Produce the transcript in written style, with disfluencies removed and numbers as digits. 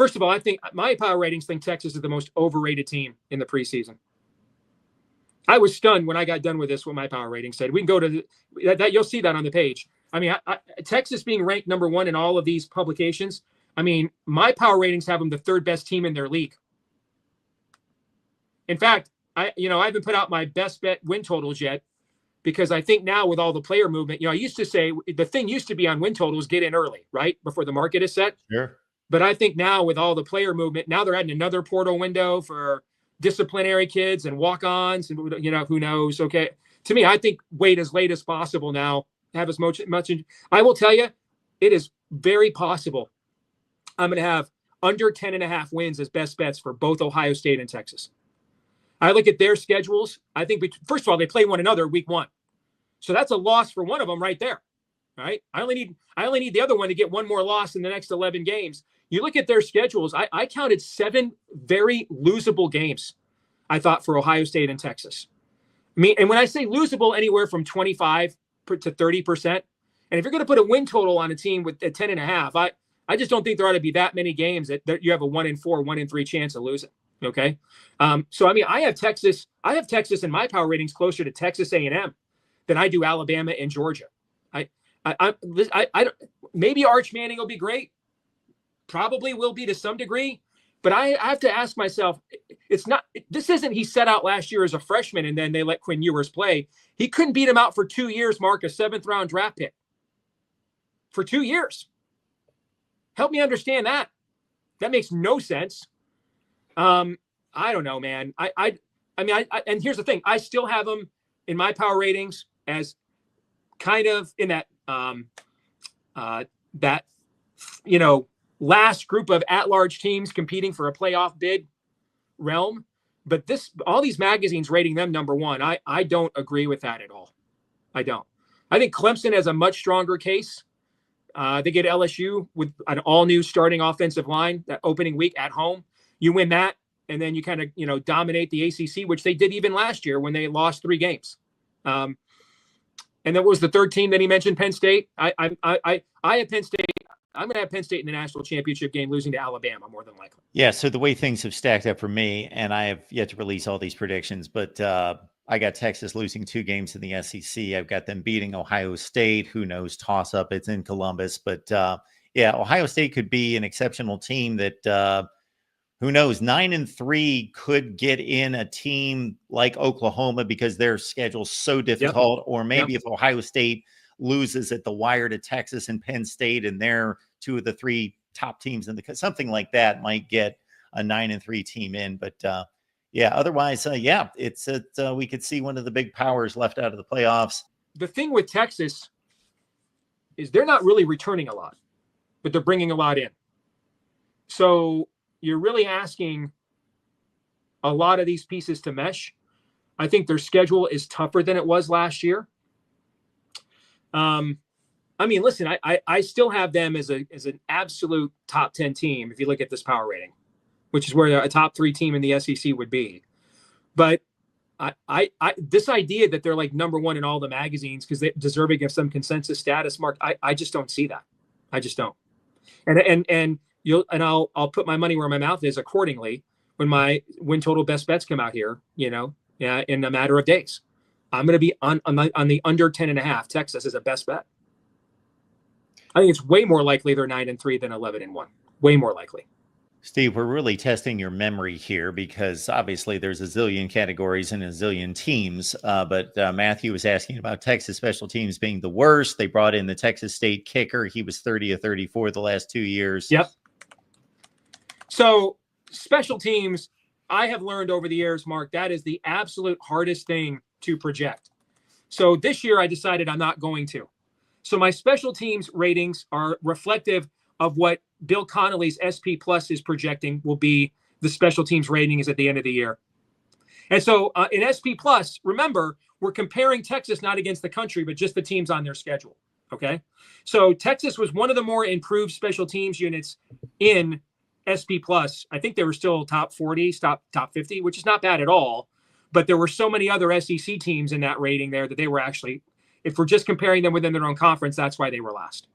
First of all, I think my power ratings think Texas is the most overrated team in the preseason. I was stunned when I got done with this, what my power rating said. We can go to that. You'll see that on the page. I mean, Texas being ranked number 1 in all of these publications. I mean, my power ratings have them the 3rd best team in their league. In fact, I haven't put out my best bet win totals yet, because I think now with all the player movement, I used to say the thing used to be on win totals, get in early, right? Before the market is set. Sure. But I think now with all the player movement, now they're adding another portal window for disciplinary kids and walk-ons and, who knows? Okay. To me, I think wait as late as possible now, have as much. I will tell you, it is very possible I'm going to have under 10.5 wins as best bets for both Ohio State and Texas. I look at their schedules. I think, first of all, they play one another week 1. So that's a loss for one of them right there. Right. I only need the other one to get one more loss in the next 11 games. You look at their schedules. I counted 7 very losable games, I thought, for Ohio State and Texas. I mean, and when I say losable, anywhere from 25 to 30%. And if you're going to put a win total on a team with a 10.5, I just don't think there ought to be that many games that you have a 1-4, 1-3 chance of losing. Okay. So, I mean, I have Texas in my power ratings closer to Texas A&M than I do Alabama and Georgia. I don't, maybe Arch Manning will be great. Probably will be to some degree, but I have to ask myself, this isn't he set out last year as a freshman and then they let Quinn Ewers play. He couldn't beat him out for 2 years, Mark, a 7th round draft pick for 2 years. Help me understand that. That makes no sense. I don't know, man. I mean, and here's the thing. I still have them in my power ratings as kind of in that, last group of at-large teams competing for a playoff bid realm. But all these magazines rating them number 1. I don't agree with that at all. I don't. I think Clemson has a much stronger case. They get LSU with an all-new starting offensive line that opening week at home. You win that, and then you kind of, dominate the ACC, which they did even last year when they lost 3 games. And then what was the 3rd team that he mentioned? Penn State. I have Penn State. I'm going to have Penn State in the national championship game, losing to Alabama more than likely. Yeah. So the way things have stacked up for me, and I have yet to release all these predictions, but I got Texas losing 2 games in the SEC. I've got them beating Ohio State. Who knows? Toss up. It's in Columbus, but Ohio State could be an exceptional team that. Who knows? 9-3 could get in a team like Oklahoma because their schedule's so difficult. Yep. Or maybe if Ohio State loses at the wire to Texas and Penn State, and they're 2 of the 3 top teams in something like that might get a 9-3 team in. But otherwise, we could see one of the big powers left out of the playoffs. The thing with Texas is they're not really returning a lot, but they're bringing a lot in. So you're really asking a lot of these pieces to mesh. I think their schedule is tougher than it was last year. I mean, listen, I still have them as an absolute top 10 team if you look at this power rating, which is where a top 3 team in the SEC would be. But this idea that they're like number 1 in all the magazines because they're deserving of some consensus status, Mark, I just don't see that. I just don't. And I'll put my money where my mouth is accordingly when my win total best bets come out here, in a matter of days. I'm going to be on the under 10.5. Texas is a best bet. I think it's way more likely they're 9-3 than 11-1. Way more likely. Steve, we're really testing your memory here because obviously there's a zillion categories and a zillion teams. But Matthew was asking about Texas special teams being the worst. They brought in the Texas State kicker. He was 30 of 34 the last 2 years. Yep. So special teams, I have learned over the years, Mark, that is the absolute hardest thing to project. So this year I decided I'm not going to. So my special teams ratings are reflective of what Bill Connolly's SP Plus is projecting will be the special teams rating is at the end of the year. And so in SP Plus, remember, we're comparing Texas not against the country, but just the teams on their schedule. Okay. So Texas was one of the more improved special teams units in SP Plus. I think they were still top 40, top 50, which is not bad at all. But there were so many other SEC teams in that rating there that they were actually, if we're just comparing them within their own conference, that's why they were last.